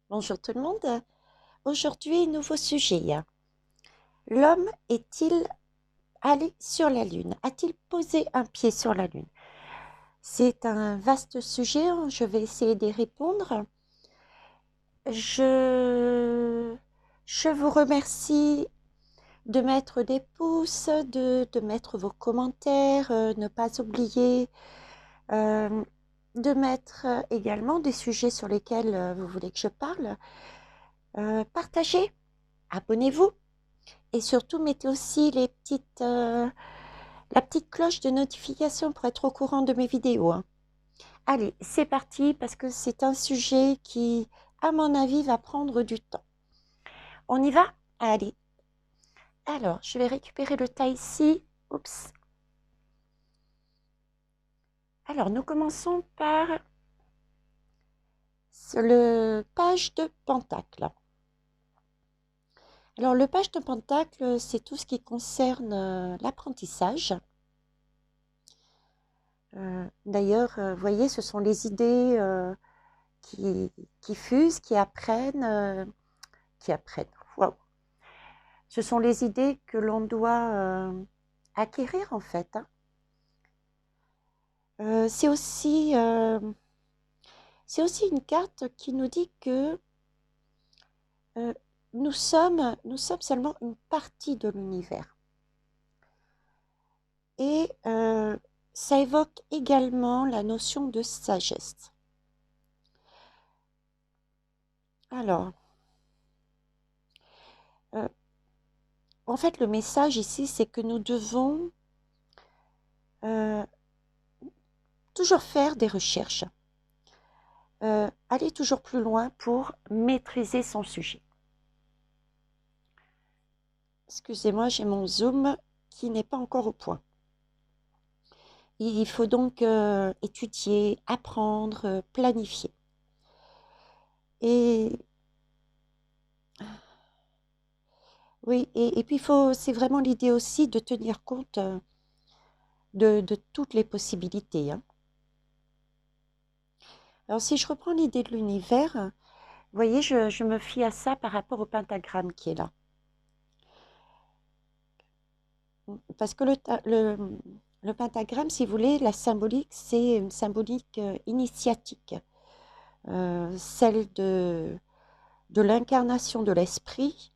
Bonjour tout le monde. Aujourd'hui, nouveau sujet. L'homme est-il allé sur la Lune? A-t-il posé un pied sur la Lune? C'est un vaste sujet. Je vais essayer d'y répondre. Je, je vous remercie de mettre des pouces, de mettre vos commentaires, ne pas oublier euh, de mettre également des sujets sur lesquels vous voulez que je parle. Partagez, abonnez-vous. Et surtout, mettez aussi la petite cloche de notification pour être au courant de mes vidéos, hein. Allez, c'est parti parce que c'est un sujet qui, à mon avis, va prendre du temps. On y va? Allez. Alors, je vais récupérer le tas ici. Oups. Alors, nous commençons par le page de Pentacle. Alors, le page de Pentacle, c'est tout ce qui concerne l'apprentissage. D'ailleurs, vous voyez, ce sont les idées qui fusent, qui apprennent. Waouh. Ce sont les idées que l'on doit acquérir en fait, hein. C'est aussi une carte qui nous dit que euh, nous sommes seulement une partie de l'univers. Et ça évoque également la notion de sagesse. Alors, euh, en fait, le message ici, c'est que nous devons euh, toujours faire des recherches, aller toujours plus loin pour maîtriser son sujet. Excusez-moi, j'ai mon zoom qui n'est pas encore au point. Il faut donc étudier, apprendre, planifier. Et oui, et puis c'est vraiment l'idée aussi de tenir compte de toutes les possibilités, hein. Alors si je reprends l'idée de l'univers, vous voyez, je me fie à ça par rapport au pentagramme qui est là. Parce que le pentagramme, si vous voulez, la symbolique, c'est une symbolique initiatique, celle de l'incarnation de l'esprit,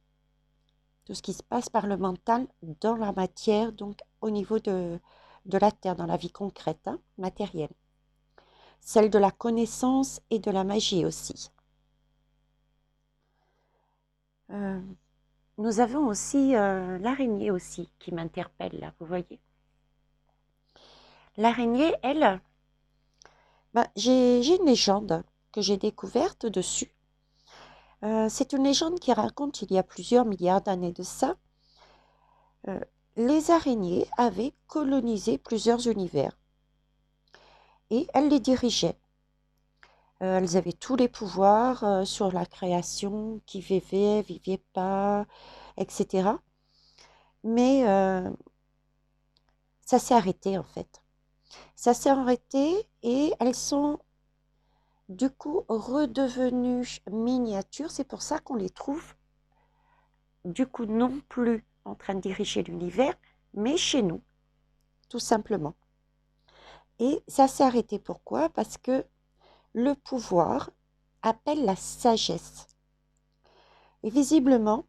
tout ce qui se passe par le mental dans la matière, donc au niveau de la terre, dans la vie concrète, hein, matérielle. Celle de la connaissance et de la magie aussi. Euh, Nous avons aussi l'araignée aussi qui m'interpelle là, vous voyez. L'araignée, elle, bah, j'ai une légende que j'ai découverte dessus. C'est une légende qui raconte il y a plusieurs milliards d'années de ça. euh, les araignées avaient colonisé plusieurs univers et elles les dirigeaient. Elles avaient tous les pouvoirs sur la création, qui vivait pas, etc. Mais ça s'est arrêté en fait. Ça s'est arrêté et elles sont du coup redevenues miniatures. C'est pour ça qu'on les trouve du coup non plus en train de diriger l'univers, mais chez nous, tout simplement. Et ça s'est arrêté pourquoi? Parce que le pouvoir appelle la sagesse. Et visiblement,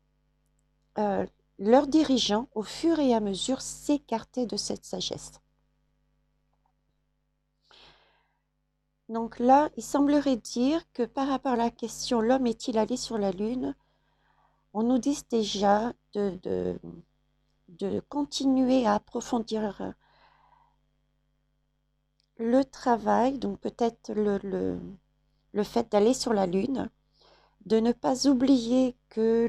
euh, leurs dirigeants, au fur et à mesure, s'écartaient de cette sagesse. Donc là, il semblerait dire que par rapport à la question l'homme est-il allé sur la Lune, on nous dit déjà de continuer à approfondir le travail, donc peut-être le fait d'aller sur la Lune, de ne pas oublier que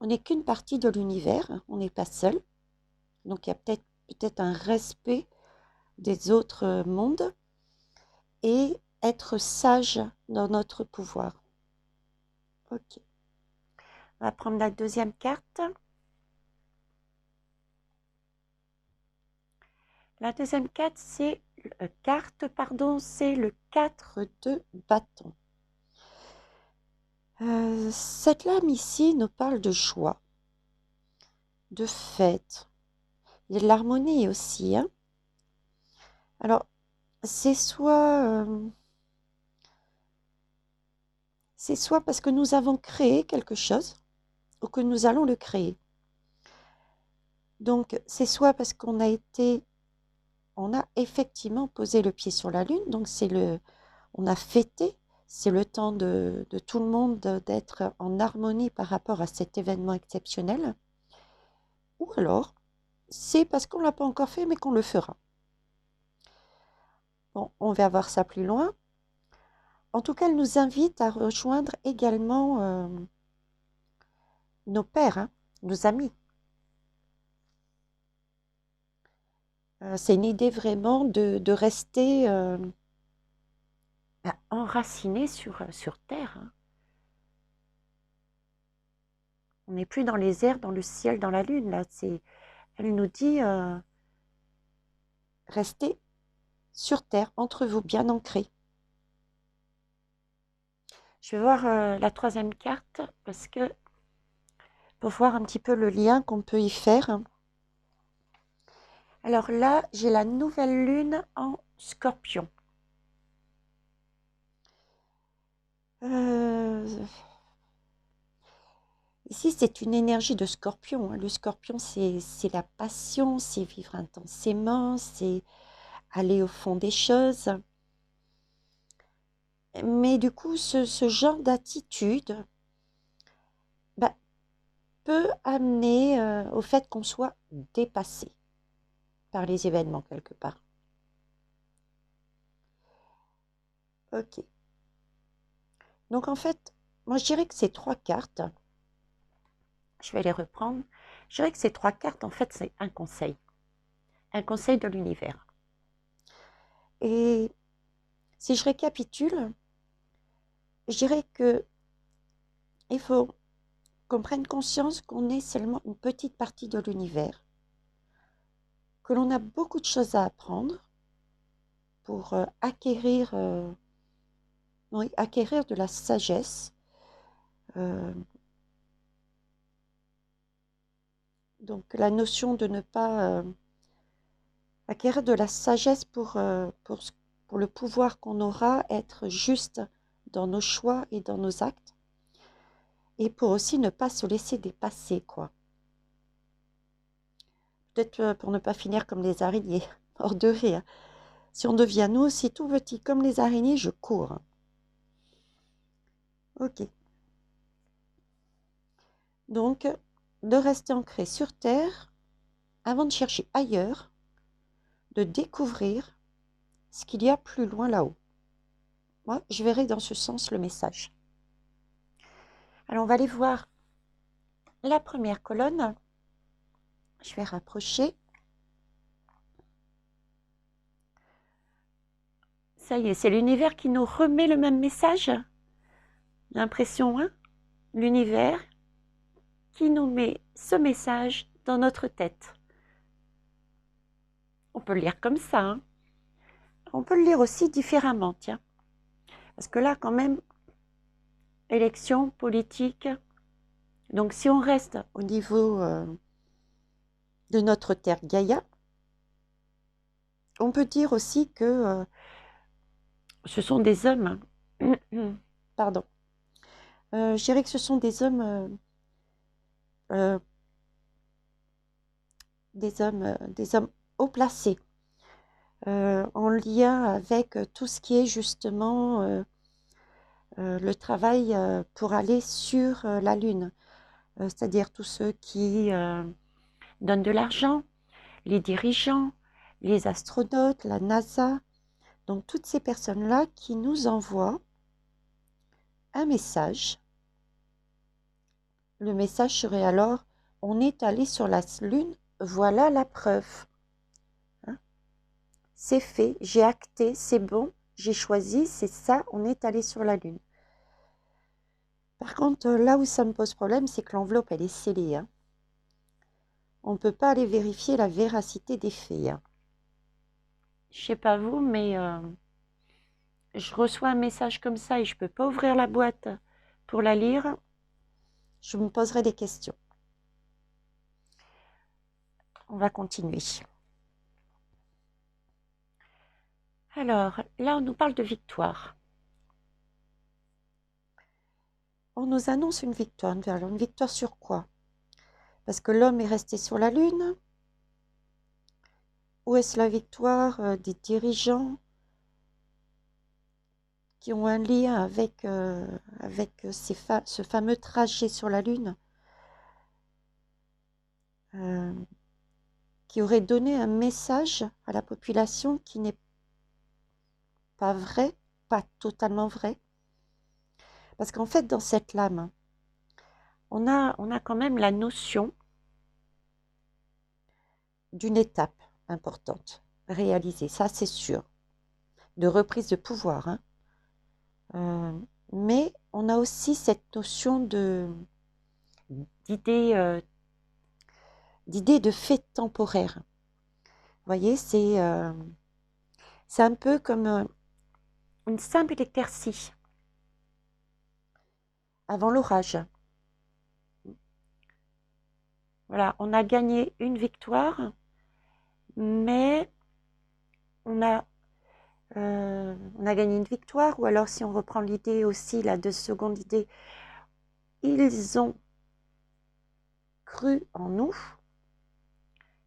on n'est qu'une partie de l'univers, on n'est pas seul. Donc il y a peut-être un respect des autres mondes et être sage dans notre pouvoir. Ok. On va prendre la deuxième carte. La deuxième carte, c'est carte, pardon, c'est le 4 de bâton. Cette lame ici nous parle de joie, de fête. Il y a de l'harmonie aussi, hein. Alors, c'est soit parce que nous avons créé quelque chose ou que nous allons le créer. Donc, c'est soit parce qu'on a effectivement posé le pied sur la Lune, donc on a fêté, c'est le temps de tout le monde d'être en harmonie par rapport à cet événement exceptionnel, ou alors c'est parce qu'on ne l'a pas encore fait mais qu'on le fera. Bon, on va voir ça plus loin. En tout cas, elle nous invite à rejoindre également nos pères, hein, nos amis. C'est une idée vraiment de rester enraciné sur Terre, hein. On n'est plus dans les airs, dans le ciel, dans la lune. Là, elle nous dit restez sur Terre, entre vous, bien ancrés. Je vais voir la troisième carte parce que pour voir un petit peu le lien qu'on peut y faire. Alors là, j'ai la nouvelle lune en Scorpion. Ici, c'est une énergie de Scorpion, hein. Le Scorpion, c'est la passion, c'est vivre intensément, c'est aller au fond des choses. Mais du coup, ce genre d'attitude peut amener au fait qu'on soit dépassé par les événements quelque part. Ok. Donc en fait, moi je dirais que ces trois cartes, je vais les reprendre, je dirais que ces trois cartes, en fait, c'est un conseil de l'univers. Et si je récapitule, je dirais que il faut qu'on prenne conscience qu'on est seulement une petite partie de l'univers, que l'on a beaucoup de choses à apprendre pour acquérir de la sagesse. Donc la notion de ne pas acquérir de la sagesse pour le pouvoir qu'on aura, être juste dans nos choix et dans nos actes, et pour aussi ne pas se laisser dépasser, quoi. Peut-être pour ne pas finir comme les araignées, hors de rire. Si on devient nous aussi tout petits comme les araignées, je cours. Ok. Donc, de rester ancré sur Terre avant de chercher ailleurs, de découvrir ce qu'il y a plus loin là-haut. Moi, je verrai dans ce sens le message. Alors, on va aller voir la première colonne. Je vais rapprocher. Ça y est, c'est l'univers qui nous remet le même message. L'impression, hein? L'univers qui nous met ce message dans notre tête. On peut le lire comme ça, hein? On peut le lire aussi différemment, tiens. Parce que là, quand même, élection politique. Donc, si on reste au niveau de notre terre Gaïa, on peut dire aussi que ce sont des hommes. Pardon. Je dirais que ce sont des hommes haut placés, en lien avec tout ce qui est justement le travail pour aller sur la Lune, c'est-à-dire tous ceux qui donnent de l'argent, les dirigeants, les astronautes, la NASA, donc toutes ces personnes-là qui nous envoient un message. Le message serait alors: on est allé sur la Lune, voilà la preuve. Hein? C'est fait, j'ai acté, c'est bon, j'ai choisi, c'est ça, on est allé sur la Lune. Par contre, là où ça me pose problème, c'est que l'enveloppe, elle est scellée, hein. On ne peut pas aller vérifier la véracité des faits, hein. Je sais pas vous, mais je reçois un message comme ça et je peux pas ouvrir la boîte pour la lire, je me poserai des questions. On va continuer. Alors, là, on nous parle de victoire. On nous annonce une victoire. Alors, une victoire sur quoi? Parce que l'homme est resté sur la Lune? Ou est-ce la victoire des dirigeants qui ont un lien avec, ce fameux trajet sur la Lune, qui aurait donné un message à la population qui n'est pas vrai, pas totalement vrai? Parce qu'en fait, dans cette lame, on a quand même la notion d'une étape importante réalisée, ça c'est sûr, de reprise de pouvoir, hein. Mais on a aussi cette notion d'idée de fait temporaire. Vous voyez, c'est un peu comme une simple éclaircie avant l'orage. Voilà, on a gagné une victoire, mais on a gagné une victoire, ou alors si on reprend l'idée aussi, la de seconde idée, ils ont cru en nous,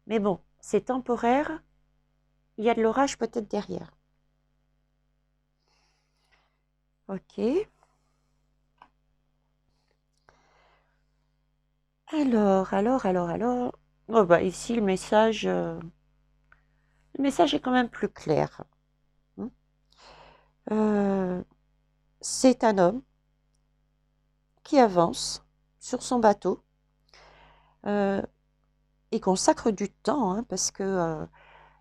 mais bon, c'est temporaire, il y a de l'orage peut-être derrière. Ok. Alors. Oh bah ici, le message est quand même plus clair. C'est un homme qui avance sur son bateau et consacre du temps, hein, parce que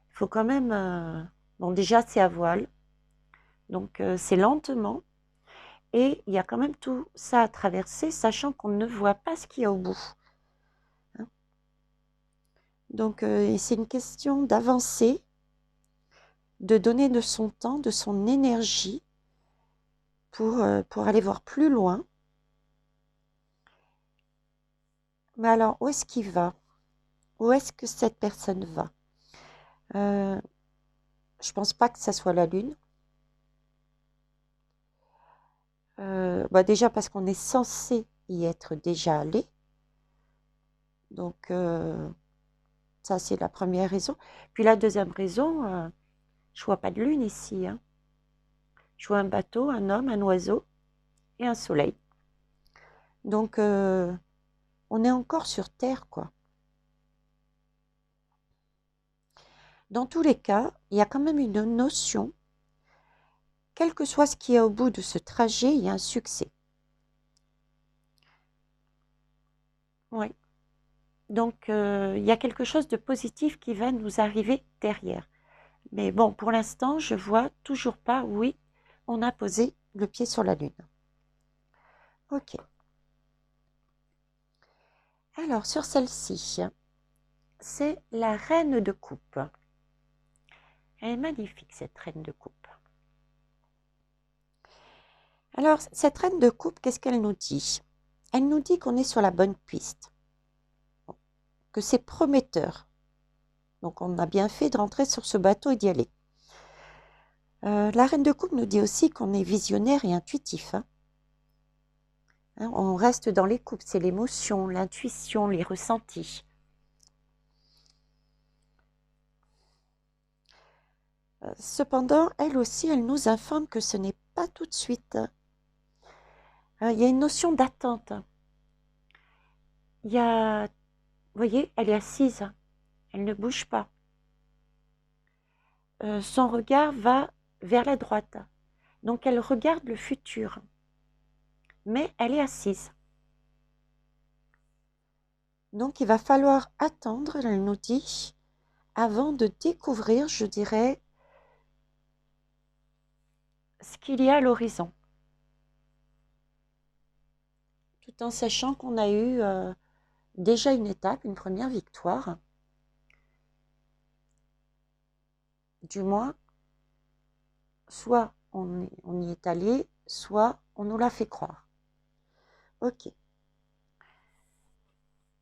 faut quand même... bon, déjà, c'est à voile, donc c'est lentement, et il y a quand même tout ça à traverser, sachant qu'on ne voit pas ce qu'il y a au bout. Hein. Donc, c'est une question d'avancer, de donner de son temps, de son énergie pour aller voir plus loin. Mais alors, où est-ce qu'il va? Où est-ce que cette personne va? Je pense pas que ça soit la Lune. Bah déjà parce qu'on est censé y être déjà allé. Donc, ça, c'est la première raison. Puis la deuxième raison, je vois pas de lune ici, hein. Je vois un bateau, un homme, un oiseau et un soleil. Donc, on est encore sur Terre, quoi. Dans tous les cas, il y a quand même une notion, quel que soit ce qu'il y a au bout de ce trajet, il y a un succès. Oui. Donc, il y a quelque chose de positif qui va nous arriver derrière. Mais bon, pour l'instant, je vois toujours pas, oui, on a posé le pied sur la Lune. Ok. Alors, sur celle-ci, c'est la reine de coupe. Elle est magnifique, cette reine de coupe. Alors, cette reine de coupe, qu'est-ce qu'elle nous dit? Elle nous dit qu'on est sur la bonne piste, que c'est prometteur. Donc, on a bien fait de rentrer sur ce bateau et d'y aller. La reine de coupe nous dit aussi qu'on est visionnaire et intuitif. Hein. On reste dans les coupes, c'est l'émotion, l'intuition, les ressentis. Cependant, elle aussi, elle nous informe que ce n'est pas tout de suite. Il y a une notion d'attente. Il y a, vous voyez, elle est assise, elle ne bouge pas. Son regard va vers la droite. Donc elle regarde le futur. Mais elle est assise. Donc il va falloir attendre, elle nous dit, avant de découvrir, je dirais, ce qu'il y a à l'horizon. Tout en sachant qu'on a eu déjà une étape, une première victoire. Du moins, soit on y est allé, soit on nous l'a fait croire. Ok.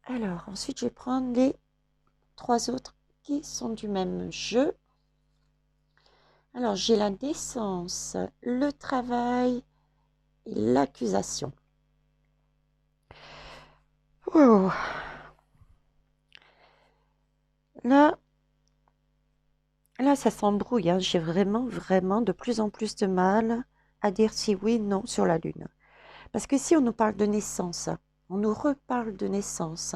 Alors, ensuite, je vais prendre les 3 autres qui sont du même jeu. Alors, j'ai la naissance, le travail et l'accusation. Wow. Là, ça s'embrouille, hein. J'ai vraiment de plus en plus de mal à dire si oui, non sur la Lune. Parce que si on nous parle de naissance, on nous reparle de naissance.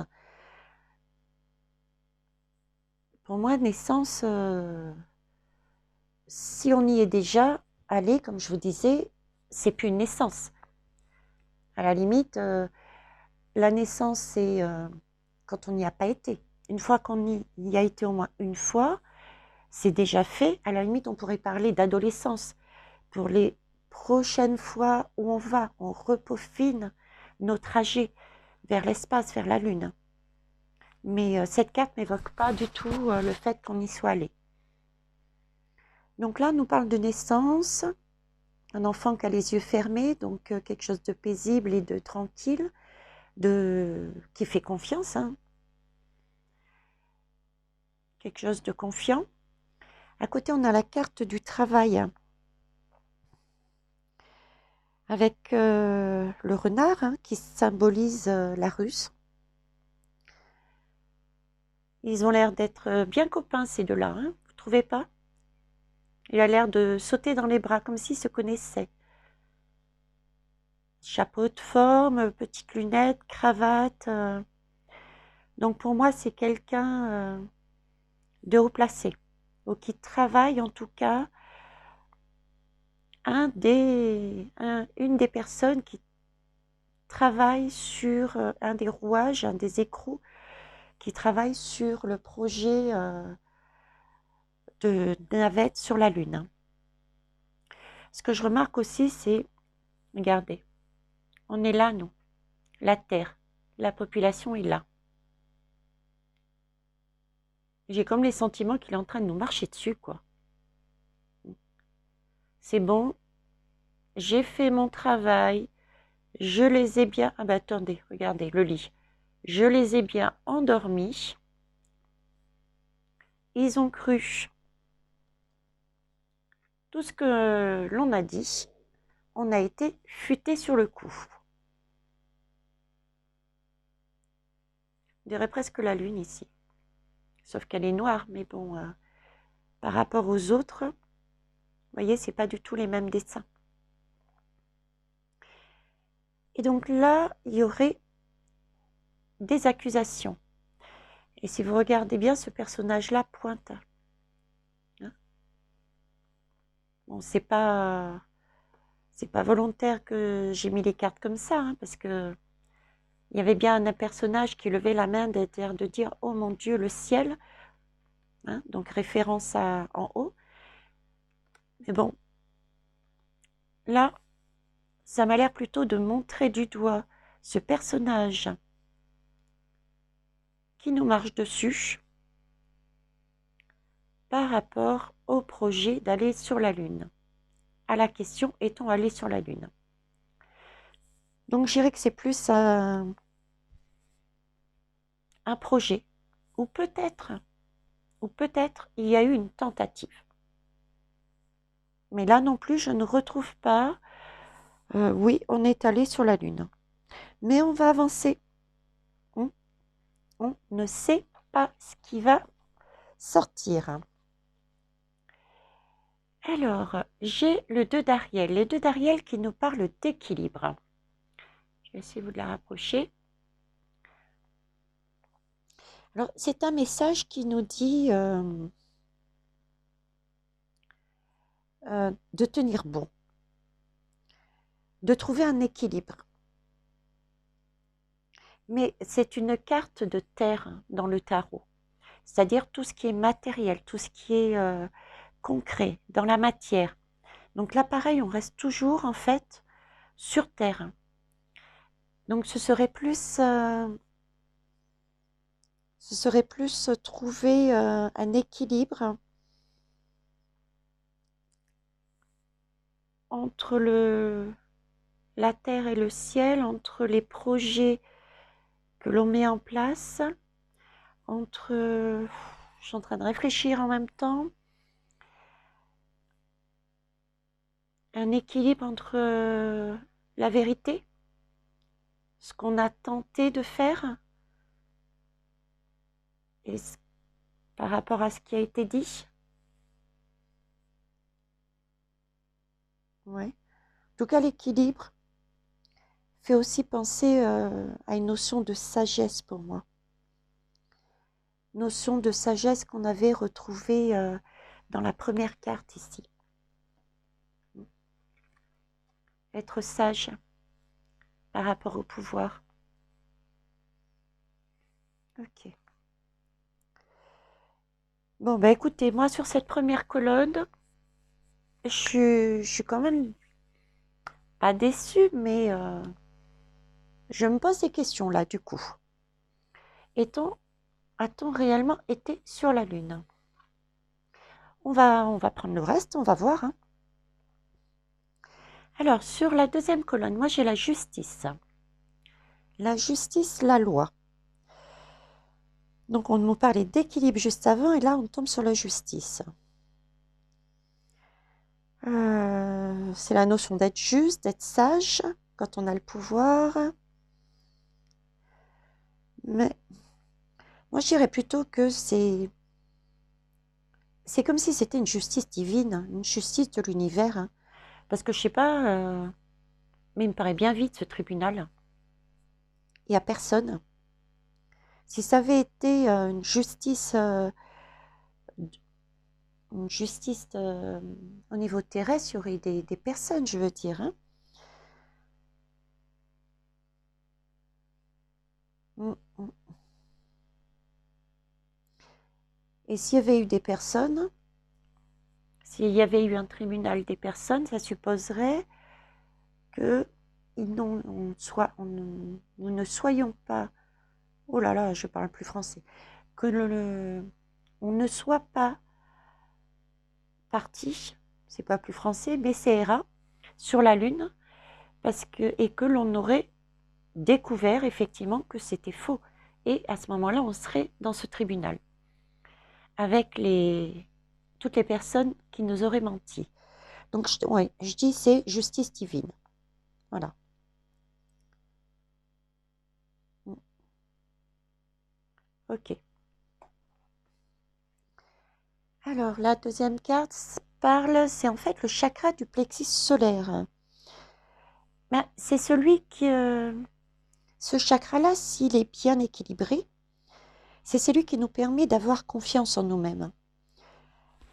Pour moi, naissance, si on y est déjà allé, comme je vous disais, c'est plus une naissance. À la limite, la naissance, c'est quand on n'y a pas été. Une fois qu'on y a été au moins une fois, c'est déjà fait. À la limite, on pourrait parler d'adolescence. Pour les prochaines fois où on repeaufine nos trajets vers l'espace, vers la Lune. Mais cette carte n'évoque pas du tout le fait qu'on y soit allé. Donc là, on nous parle de naissance, un enfant qui a les yeux fermés, donc quelque chose de paisible et de tranquille, qui fait confiance, hein. Quelque chose de confiant. À côté, on a la carte du travail avec le renard hein, qui symbolise la Russe. Ils ont l'air d'être bien copains, ces deux-là, hein, vous trouvez pas? Il a l'air de sauter dans les bras, comme s'ils se connaissaient. Chapeau de forme, petites lunettes, cravate. Donc pour moi, c'est quelqu'un de haut placé, ou qui travaille en tout cas, une des personnes qui travaille sur un des rouages, un des écrous, qui travaille sur le projet de navette sur la Lune. Ce que je remarque aussi, c'est, regardez, on est là, nous, la Terre, la population est là. J'ai comme les sentiments qu'il est en train de nous marcher dessus, quoi. C'est bon, j'ai fait mon travail, je les ai bien... Ah bah attendez, regardez, le lit. Je les ai bien endormis. Ils ont cru tout ce que l'on a dit. On a été futé sur le coup. On dirait presque la Lune ici. Sauf qu'elle est noire, mais bon, par rapport aux autres, vous voyez, c'est pas du tout les mêmes dessins. Et donc là, il y aurait des accusations. Et si vous regardez bien, ce personnage-là pointe. Hein, bon, c'est pas volontaire que j'ai mis les cartes comme ça, hein, parce que il y avait bien un personnage qui levait la main de dire « Oh mon Dieu, le ciel hein, », donc référence à en haut. Mais bon, là, ça m'a l'air plutôt de montrer du doigt ce personnage qui nous marche dessus par rapport au projet d'aller sur la Lune. À la question « Est-on allé sur la Lune ?» Donc je dirais que c'est plus un projet, ou peut-être il y a eu une tentative. Mais là non plus, je ne retrouve pas, oui, on est allé sur la Lune. Mais on va avancer. On ne sait pas ce qui va sortir. Alors, j'ai le 2 d'Ariel. Les 2 d'Ariel qui nous parlent d'équilibre. Je vais essayer de vous la rapprocher. Alors, c'est un message qui nous dit de tenir bon, de trouver un équilibre. Mais c'est une carte de terre dans le tarot, c'est-à-dire tout ce qui est matériel, tout ce qui est concret, dans la matière. Donc là, pareil, on reste toujours en fait sur terre. Donc ce serait plus trouver un équilibre entre la terre et le ciel, entre les projets que l'on met en place, entre... je suis en train de réfléchir en même temps. Un équilibre entre la vérité, ce qu'on a tenté de faire, et par rapport à ce qui a été dit. Ouais. En tout cas, l'équilibre fait aussi penser à une notion de sagesse pour moi. Notion de sagesse qu'on avait retrouvée dans la première carte ici. Être sage par rapport au pouvoir. Ok. Bon, bah écoutez, moi sur cette première colonne, je suis quand même pas déçue, mais je me pose des questions là du coup. A-t-on réellement été sur la Lune? On va prendre le reste, on va voir, hein. Alors, sur la deuxième colonne, moi j'ai la justice. La justice, la loi. Donc on nous parlait d'équilibre juste avant et là on tombe sur la justice. C'est la notion d'être juste, d'être sage quand on a le pouvoir. Mais moi je dirais plutôt que c'est comme si c'était une justice divine, une justice de l'univers, hein. Parce que je sais pas, mais il me paraît bien vide ce tribunal. Il n'y a personne. Si ça avait été une justice au niveau terrestre, il y aurait des personnes, je veux dire, hein. Mm, mm. Et s'il y avait eu des personnes, s'il y avait eu un tribunal des personnes, ça supposerait que nous ne soyons pas, oh là là, je parle plus français, que on ne soit pas parti, c'est pas plus français, BCRA, sur la Lune, et que l'on aurait découvert effectivement que c'était faux. Et à ce moment-là, on serait dans ce tribunal, avec toutes les personnes qui nous auraient menti. Donc, ouais, je dis c'est justice divine. Voilà. Ok. Alors, la deuxième carte c'est en fait le chakra du plexus solaire. Ben, c'est celui qui... ce chakra-là, s'il est bien équilibré, c'est celui qui nous permet d'avoir confiance en nous-mêmes.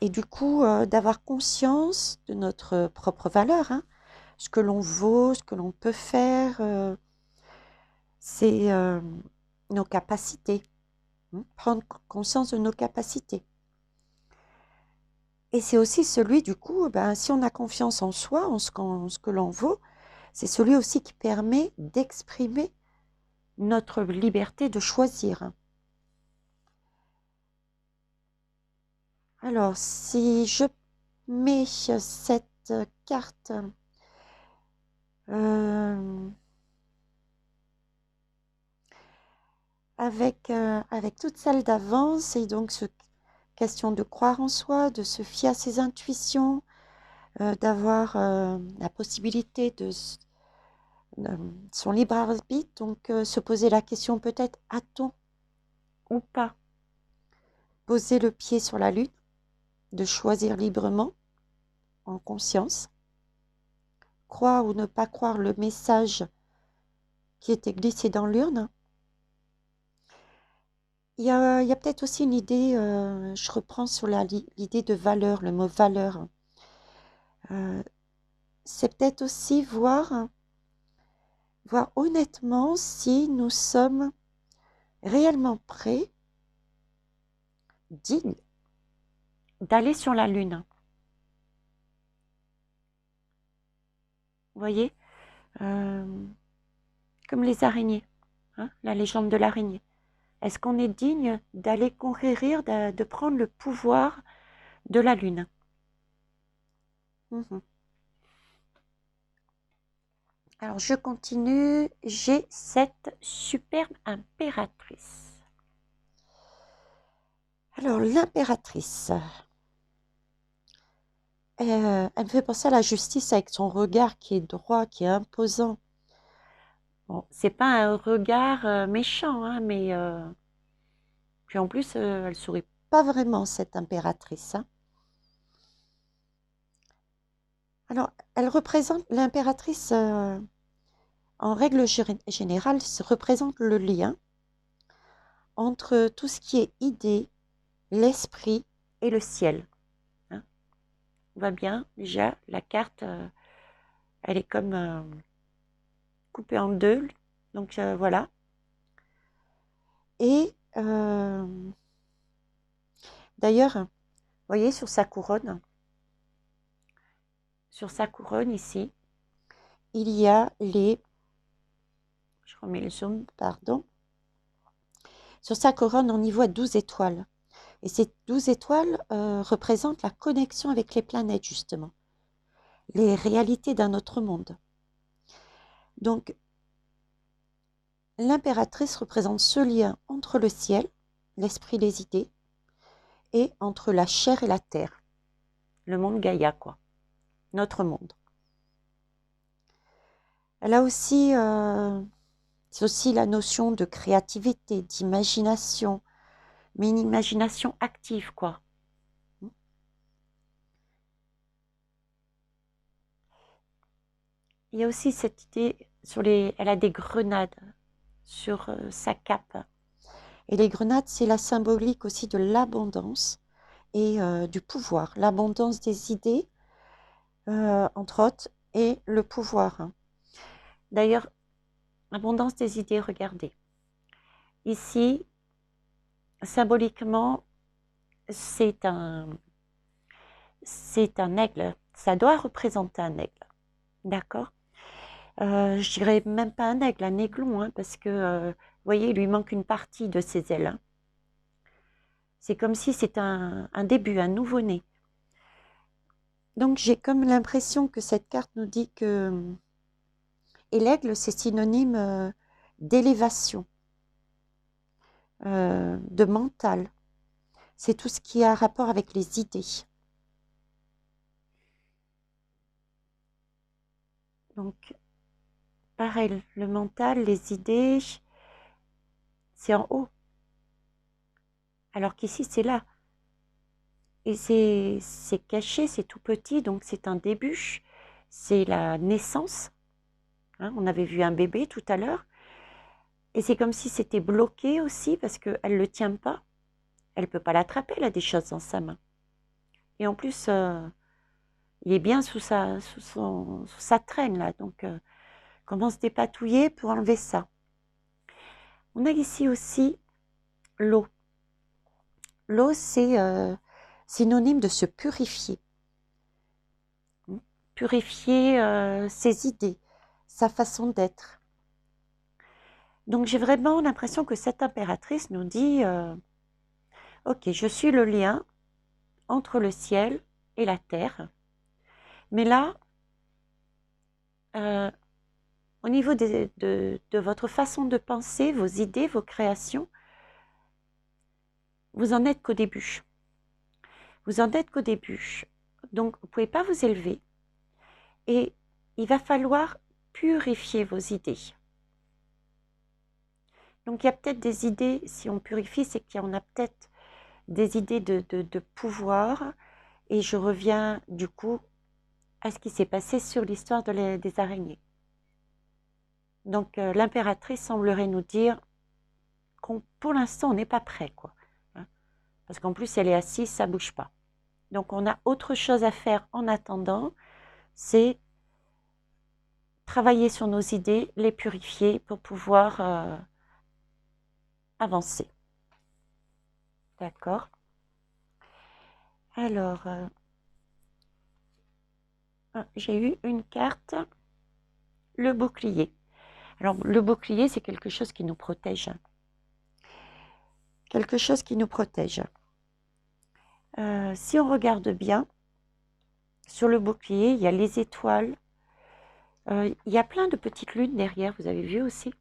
Et du coup, d'avoir conscience de notre propre valeur, hein. Ce que l'on vaut, ce que l'on peut faire, c'est nos capacités. Prendre conscience de nos capacités. Et c'est aussi celui, du coup, ben, si on a confiance en soi, en ce que l'on vaut, c'est celui aussi qui permet d'exprimer notre liberté de choisir. Alors, si je mets cette carte avec toute celle d'avance, et donc question de croire en soi, de se fier à ses intuitions, d'avoir la possibilité de son libre arbitre, donc se poser la question peut-être a-t-on ou pas poser le pied sur la Lune, de choisir librement, en conscience, croire ou ne pas croire le message qui était glissé dans l'urne. Il y a peut-être aussi une idée, je reprends sur l'idée de valeur, le mot valeur. C'est peut-être aussi voir honnêtement si nous sommes réellement prêts, dignes, d'aller sur la Lune. Vous voyez, comme les araignées, hein, la légende de l'araignée. Est-ce qu'on est digne d'aller conquérir, de prendre le pouvoir de la Lune? Alors, je continue. J'ai cette superbe impératrice. Alors, l'impératrice, elle me fait penser à la justice avec son regard qui est droit, qui est imposant. Bon, c'est pas un regard méchant, hein, mais puis en plus, elle sourit pas vraiment, cette impératrice, hein. Alors, elle représente l'impératrice, en règle générale, représente le lien entre tout ce qui est idée, l'esprit et le ciel, hein. On voit bien, déjà, la carte, elle est comme coupée en deux, donc voilà. Et d'ailleurs, vous voyez sur sa couronne ici, il y a je remets le zoom, pardon. Sur sa couronne, on y voit 12 étoiles. Et ces 12 étoiles représentent la connexion avec les planètes, justement, les réalités d'un autre monde. Donc, l'impératrice représente ce lien entre le ciel, l'esprit, les idées, et entre la chair et la terre. Le monde Gaïa, quoi. Notre monde. Elle a aussi, c'est aussi la notion de créativité, d'imagination, mais une imagination active, quoi. Il y a aussi cette idée elle a des grenades sur sa cape. Et les grenades, c'est la symbolique aussi de l'abondance et du pouvoir. L'abondance des idées, entre autres, et le pouvoir. D'ailleurs, l'abondance des idées, regardez. Ici, symboliquement, c'est un aigle. Ça doit représenter un aigle. D'accord? Je dirais même pas un aigle, un aiglon, hein, parce que, vous voyez, il lui manque une partie de ses ailes, hein. C'est comme si c'était un début, un nouveau-né. Donc j'ai comme l'impression que cette carte nous dit que... Et l'aigle, c'est synonyme d'élévation, de mental. C'est tout ce qui a rapport avec les idées. Donc, pareil, le mental, les idées, c'est en haut. Alors qu'ici, c'est là. Et c'est caché, c'est tout petit, donc c'est un début. C'est la naissance. Hein, on avait vu un bébé tout à l'heure. Et c'est comme si c'était bloqué aussi, parce qu'elle ne le tient pas. Elle ne peut pas l'attraper, elle a des choses dans sa main. Et en plus, il est bien sous sa traîne, là. Donc, comment se dépatouiller pour enlever ça? On a ici aussi l'eau. L'eau, c'est synonyme de se purifier. Purifier ses idées, sa façon d'être. Donc, j'ai vraiment l'impression que cette impératrice nous dit ok, je suis le lien entre le ciel et la terre. Mais là, au niveau de votre façon de penser, vos idées, vos créations, vous en êtes qu'au début. Vous en êtes qu'au début. Donc, vous ne pouvez pas vous élever. Et il va falloir purifier vos idées. Donc, il y a peut-être des idées, si on purifie, c'est qu'on a peut-être des idées de pouvoir. Et je reviens du coup à ce qui s'est passé sur l'histoire des araignées. Donc, l'impératrice semblerait nous dire qu'on, pour l'instant, on n'est pas prêt, quoi. Hein, parce qu'en plus, elle est assise, ça ne bouge pas. Donc, on a autre chose à faire en attendant, c'est travailler sur nos idées, les purifier pour pouvoir avancer. D'accord? Alors, j'ai eu une carte, le bouclier. Alors, le bouclier, c'est quelque chose qui nous protège. Quelque chose qui nous protège. Si on regarde bien, sur le bouclier, il y a les étoiles, Il y a plein de petites lunes derrière, vous avez vu aussi.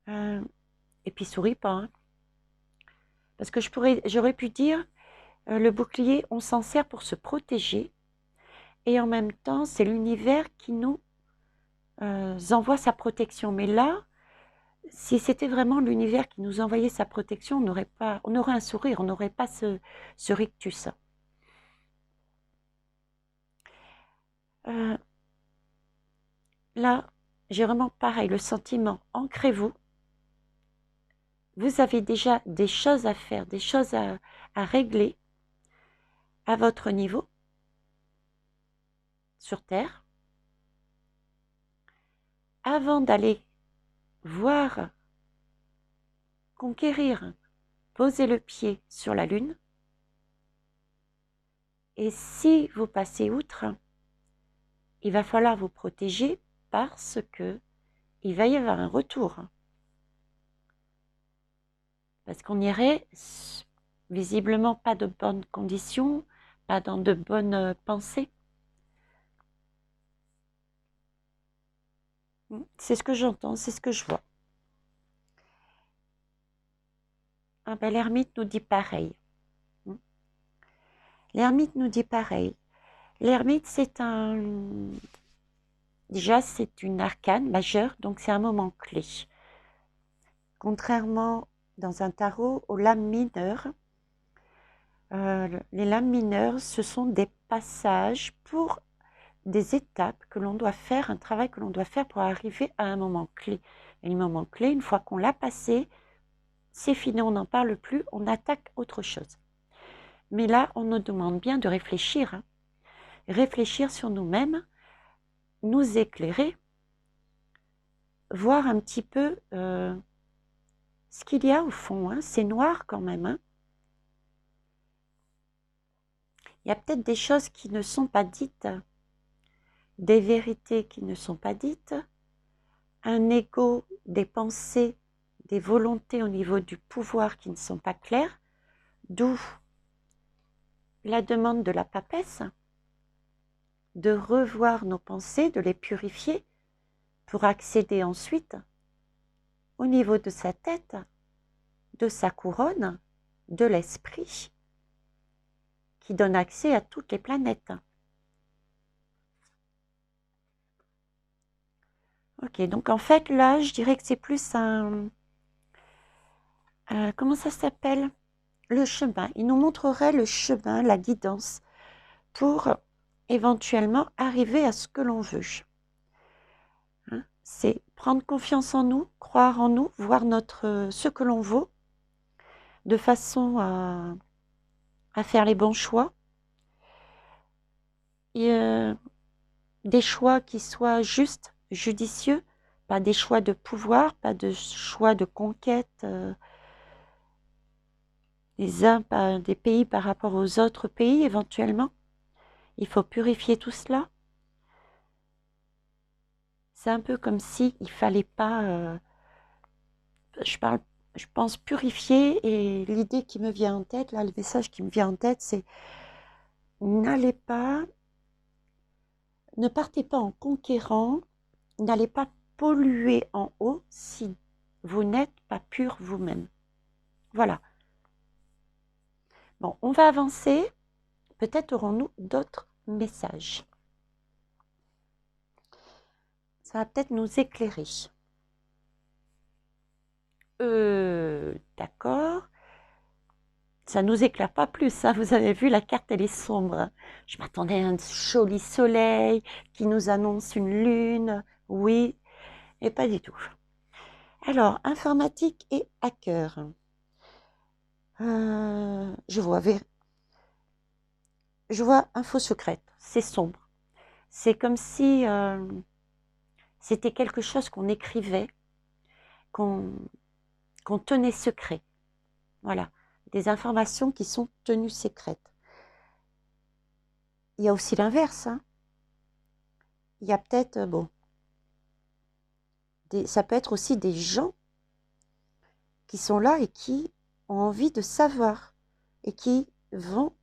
Et puis souris pas, hein. Parce que j'aurais pu dire, le bouclier, on s'en sert pour se protéger. Et en même temps, c'est l'univers qui nous envoie sa protection. Mais là, si c'était vraiment l'univers qui nous envoyait sa protection, on aurait un sourire, on n'aurait pas ce rictus. Là, j'ai vraiment pareil, le sentiment, ancrez-vous. Vous avez déjà des choses à faire, des choses à régler à votre niveau sur Terre. Avant d'aller voir, conquérir, poser le pied sur la Lune. Et si vous passez outre, il va falloir vous protéger parce que il va y avoir un retour. Parce qu'on irait visiblement pas de bonnes conditions, pas dans de bonnes pensées. C'est ce que j'entends, c'est ce que je vois. Ah ben, l'ermite nous dit pareil. L'ermite nous dit pareil. L'ermite, déjà, c'est une arcane majeure, donc c'est un moment clé. Contrairement dans un tarot aux lames mineures, les lames mineures, ce sont des passages pour des étapes que l'on doit faire, un travail que l'on doit faire pour arriver à un moment clé. Et le moment clé, une fois qu'on l'a passé, c'est fini, on n'en parle plus, on attaque autre chose. Mais là, on nous demande bien de réfléchir, hein. Réfléchir sur nous-mêmes, nous éclairer, voir un petit peu ce qu'il y a au fond, hein. C'est noir quand même, hein. Il y a peut-être des choses qui ne sont pas dites, des vérités qui ne sont pas dites, un ego, des pensées, des volontés au niveau du pouvoir qui ne sont pas claires, d'où la demande de la papesse, de revoir nos pensées, de les purifier, pour accéder ensuite au niveau de sa tête, de sa couronne, de l'esprit, qui donne accès à toutes les planètes. Ok, donc en fait là, je dirais que c'est plus un... comment ça s'appelle? Le chemin. Il nous montrerait le chemin, la guidance, pour éventuellement arriver à ce que l'on veut. Hein? C'est prendre confiance en nous, croire en nous, voir ce que l'on vaut, de façon à faire les bons choix. Et, des choix qui soient justes, judicieux, pas des choix de pouvoir, pas de choix de conquête des pays par rapport aux autres pays éventuellement. Il faut purifier tout cela. C'est un peu comme si il fallait pas, je pense purifier, et l'idée qui me vient en tête, là, le message qui me vient en tête, c'est ne partez pas en conquérant, n'allez pas polluer en haut si vous n'êtes pas pur vous-même. Voilà. Bon, on va avancer. Peut-être aurons-nous d'autres messages. Ça va peut-être nous éclairer. D'accord. Ça ne nous éclaire pas plus, hein. Vous avez vu, la carte, elle est sombre. Je m'attendais à un joli soleil qui nous annonce une lune. Oui, et pas du tout. Alors, informatique et hacker. Je vois info secrète. C'est sombre. C'est comme si c'était quelque chose qu'on écrivait, qu'on tenait secret. Voilà, des informations qui sont tenues secrètes. Il y a aussi l'inverse, hein. Il y a peut-être, bon, ça peut être aussi des gens qui sont là et qui ont envie de savoir et qui vont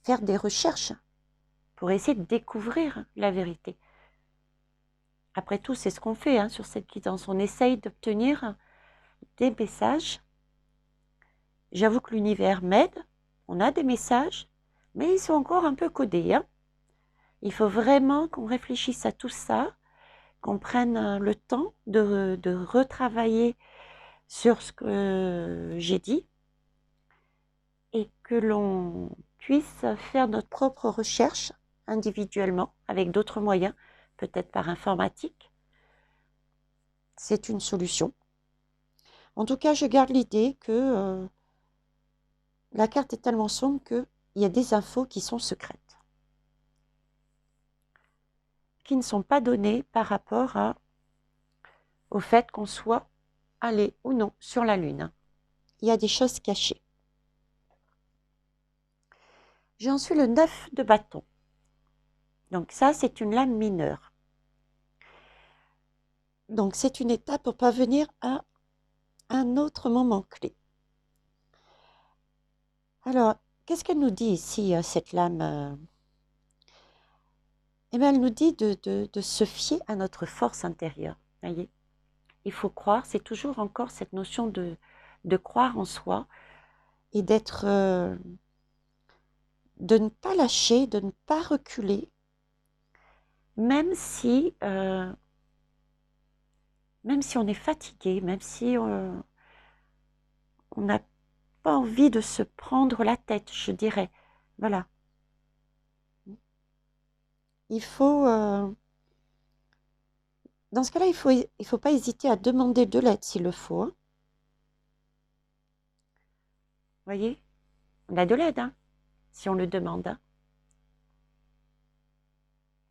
faire des recherches pour essayer de découvrir la vérité. Après tout, c'est ce qu'on fait hein, sur cette guidance. On essaye d'obtenir des messages. J'avoue que l'univers m'aide. On a des messages, mais ils sont encore un peu codés. Hein. Il faut vraiment qu'on réfléchisse à tout ça, qu'on prenne le temps de retravailler sur ce que j'ai dit et que l'on puisse faire notre propre recherche individuellement avec d'autres moyens, peut-être par informatique. C'est une solution. En tout cas, je garde l'idée que la carte est tellement sombre qu'il y a des infos qui sont secrètes, qui ne sont pas données par rapport au fait qu'on soit allé ou non sur la Lune. Il y a des choses cachées. J'ai ensuite le 9 de bâton. Donc ça, c'est une lame mineure. Donc c'est une étape pour parvenir à un autre moment clé. Alors, qu'est-ce qu'elle nous dit ici, cette lame Eh bien, elle nous dit de se fier à notre force intérieure. Voyez, il faut croire, c'est toujours encore cette notion de croire en soi et d'être, de ne pas lâcher, de ne pas reculer, même si on est fatigué, même si on n'a pas envie de se prendre la tête, je dirais. Voilà. Il faut, dans ce cas-là, il faut pas hésiter à demander de l'aide s'il le faut. Hein. Voyez, on a de l'aide, hein, si on le demande. Hein.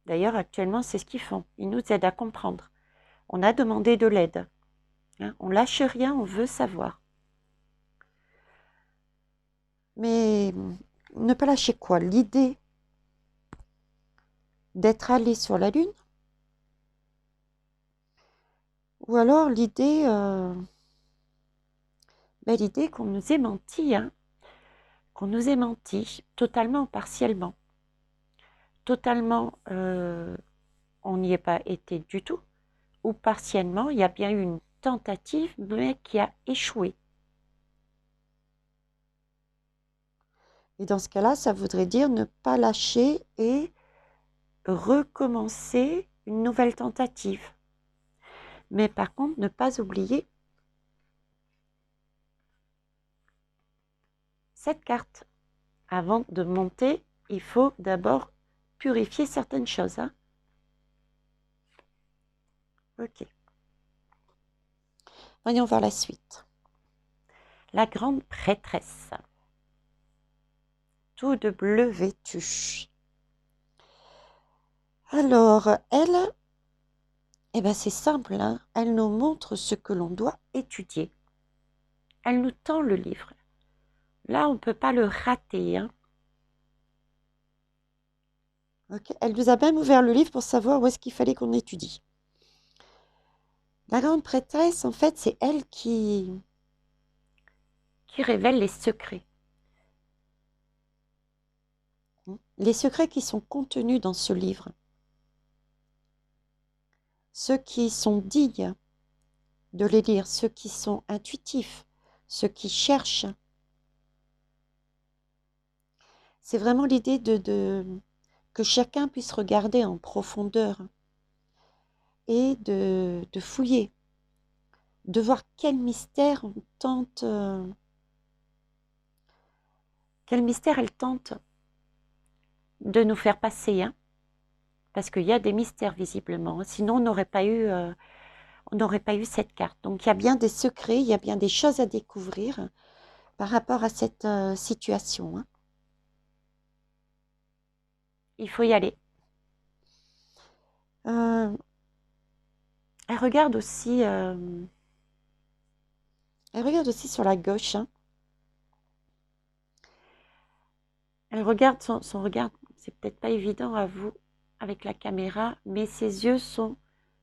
D'ailleurs, actuellement, c'est ce qu'ils font. Ils nous aident à comprendre. On a demandé de l'aide. Hein. On lâche rien, on veut savoir. Mais ne pas lâcher quoi? L'idée d'être allé sur la Lune? Ou alors l'idée qu'on nous ait menti, hein, qu'on nous ait menti totalement, partiellement. Totalement, on n'y est pas été du tout, ou partiellement, il y a bien eu une tentative, mais qui a échoué. Et dans ce cas-là, ça voudrait dire ne pas lâcher et recommencer une nouvelle tentative. Mais par contre, ne pas oublier cette carte. Avant de monter, il faut d'abord purifier certaines choses. Hein. Ok. Voyons voir la suite. La grande prêtresse. Tout de bleu vêtu. Alors, elle, eh ben c'est simple, hein. Elle nous montre ce que l'on doit étudier. Elle nous tend le livre. Là, on ne peut pas le rater. Hein. Okay. Elle nous a même ouvert le livre pour savoir où est-ce qu'il fallait qu'on étudie. La grande prêtresse, en fait, c'est elle qui révèle les secrets. Les secrets qui sont contenus dans ce livre. Ceux qui sont dignes de les lire, ceux qui sont intuitifs, ceux qui cherchent. C'est vraiment l'idée que chacun puisse regarder en profondeur et de fouiller, de voir quel mystère on tente, quel mystère elle tente de nous faire passer, hein, parce qu'il y a des mystères visiblement, hein, sinon on n'aurait pas eu cette carte. Donc il y a bien des secrets, il y a bien des choses à découvrir par rapport à cette situation. Hein. Il faut y aller. Elle regarde aussi sur la gauche. Hein. Elle regarde son regard, c'est peut-être pas évident à vous avec la caméra, mais ses yeux sont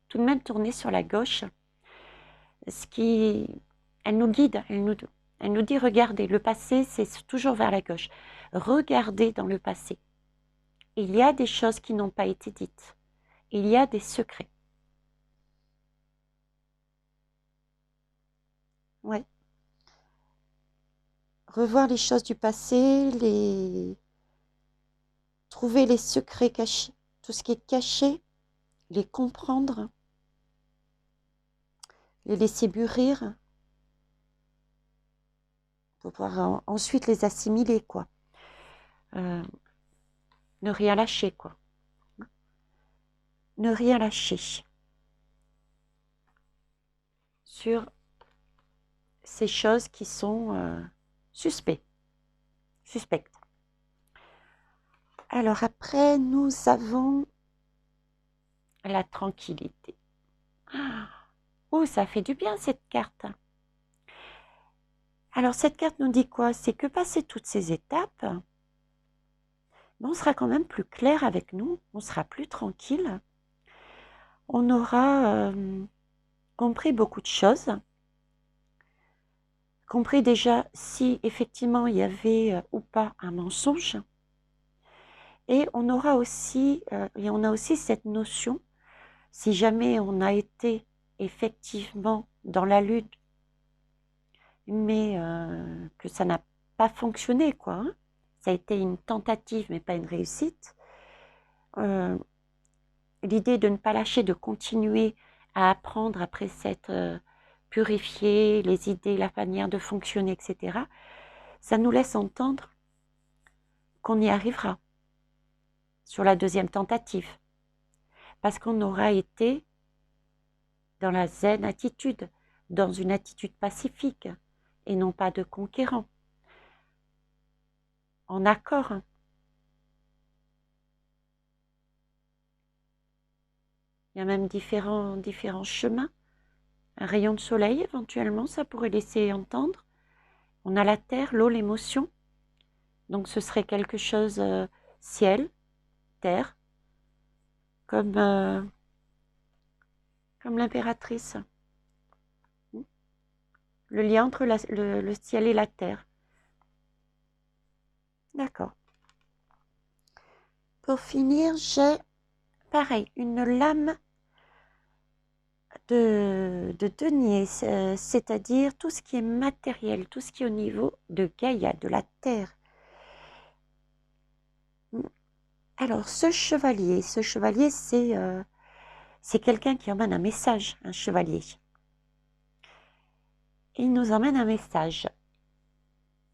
tout de même tournés sur la gauche. Elle nous guide, elle nous dit regardez, le passé c'est toujours vers la gauche. Regardez dans le passé il y a des choses qui n'ont pas été dites. Il y a des secrets. Ouais. Revoir les choses du passé, trouver les secrets cachés, tout ce qui est caché, les comprendre, les laisser mûrir, pour pouvoir ensuite les assimiler, quoi. Ne rien lâcher, quoi. Ne rien lâcher sur ces choses qui sont suspectes. Alors après, nous avons la tranquillité. Oh, ça fait du bien cette carte. Alors cette carte nous dit quoi? C'est que passer toutes ces étapes, on sera quand même plus clair avec nous, on sera plus tranquille. On aura compris beaucoup de choses. Compris déjà si effectivement il y avait ou pas un mensonge. Et on aura aussi, on a aussi cette notion, si jamais on a été effectivement dans la lutte, mais que ça n'a pas fonctionné, quoi. Hein. Ça a été une tentative, mais pas une réussite. L'idée de ne pas lâcher, de continuer à apprendre après s'être purifié, les idées, la manière de fonctionner, etc. Ça nous laisse entendre qu'on y arrivera sur la deuxième tentative. Parce qu'on aura été dans la zen attitude, dans une attitude pacifique et non pas de conquérant. En accord. Il y a même différents chemins. Un rayon de soleil, éventuellement, ça pourrait laisser entendre. On a la terre, l'eau, l'émotion. Donc ce serait quelque chose ciel, terre, comme l'impératrice. Le lien entre le ciel et la terre. D'accord. Pour finir, j'ai, pareil, une lame de denier, c'est-à-dire tout ce qui est matériel, tout ce qui est au niveau de Gaïa, de la terre. Alors, ce chevalier, c'est quelqu'un qui emmène un message, un chevalier. Il nous emmène un message.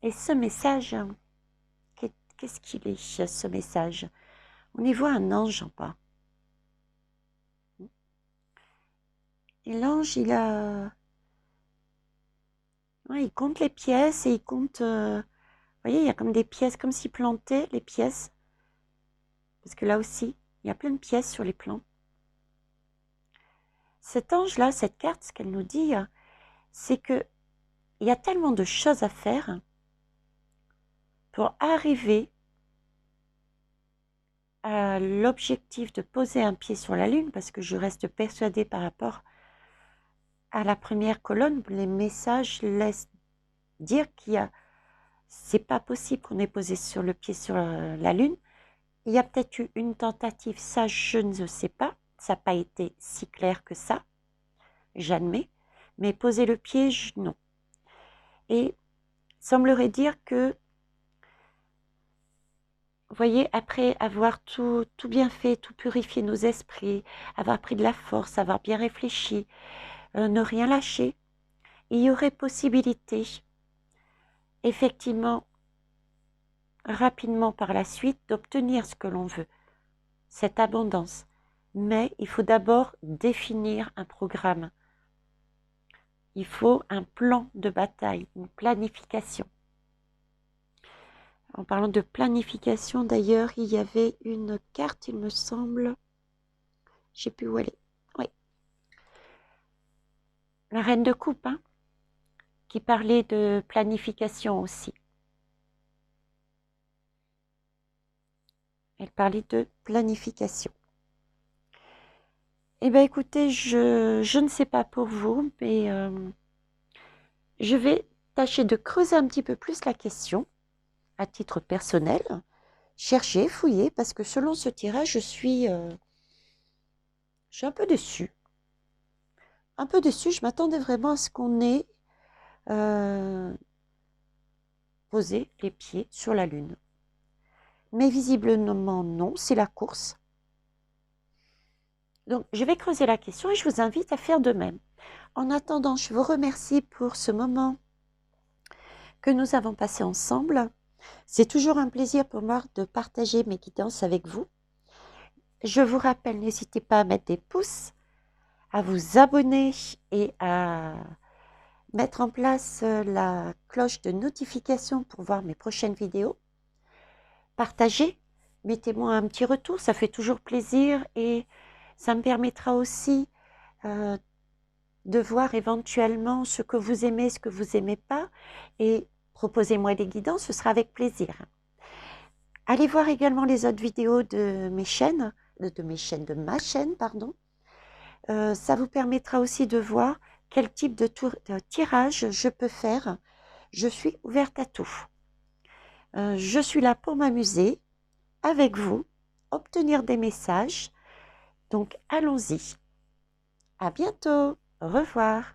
Et ce message, qu'est-ce qu'il est, ce message? On y voit un ange en bas. Et l'ange, il compte les pièces et il compte... vous voyez, il y a comme des pièces, comme s'il plantait les pièces. Parce que là aussi, il y a plein de pièces sur les plans. Cet ange-là, cette carte, ce qu'elle nous dit, c'est que il y a tellement de choses à faire pour arriver à l'objectif de poser un pied sur la Lune, parce que je reste persuadée par rapport à la première colonne, les messages laissent dire c'est pas possible qu'on ait posé sur le pied sur la Lune. Il y a peut-être eu une tentative, ça je ne sais pas, ça n'a pas été si clair que ça, j'admets, mais poser le pied, non. Et semblerait dire que, vous voyez, après avoir tout bien fait, tout purifié nos esprits, avoir pris de la force, avoir bien réfléchi, ne rien lâcher, il y aurait possibilité, effectivement, rapidement par la suite, d'obtenir ce que l'on veut, cette abondance. Mais il faut d'abord définir un programme. Il faut un plan de bataille, une planification. En parlant de planification, d'ailleurs, il y avait une carte, il me semble, je ne sais plus où elle est. Oui. La reine de coupe, hein, qui parlait de planification aussi. Elle parlait de planification. Eh bien, écoutez, je ne sais pas pour vous, mais je vais tâcher de creuser un petit peu plus la question, à titre personnel, chercher, fouiller, parce que selon ce tirage, je suis un peu déçue. Un peu déçue, je m'attendais vraiment à ce qu'on ait posé les pieds sur la Lune. Mais visiblement non, c'est la course. Donc je vais creuser la question et je vous invite à faire de même. En attendant, je vous remercie pour ce moment que nous avons passé ensemble. C'est toujours un plaisir pour moi de partager mes guidances avec vous. Je vous rappelle, n'hésitez pas à mettre des pouces, à vous abonner et à mettre en place la cloche de notification pour voir mes prochaines vidéos. Partagez, mettez-moi un petit retour, ça fait toujours plaisir et ça me permettra aussi de voir éventuellement ce que vous aimez, ce que vous n'aimez pas et proposez-moi des guidances, ce sera avec plaisir. Allez voir également les autres vidéos de mes chaînes, de ma chaîne, pardon. Ça vous permettra aussi de voir quel type de tirage je peux faire. Je suis ouverte à tout. Je suis là pour m'amuser avec vous, obtenir des messages. Donc allons-y. À bientôt. Au revoir.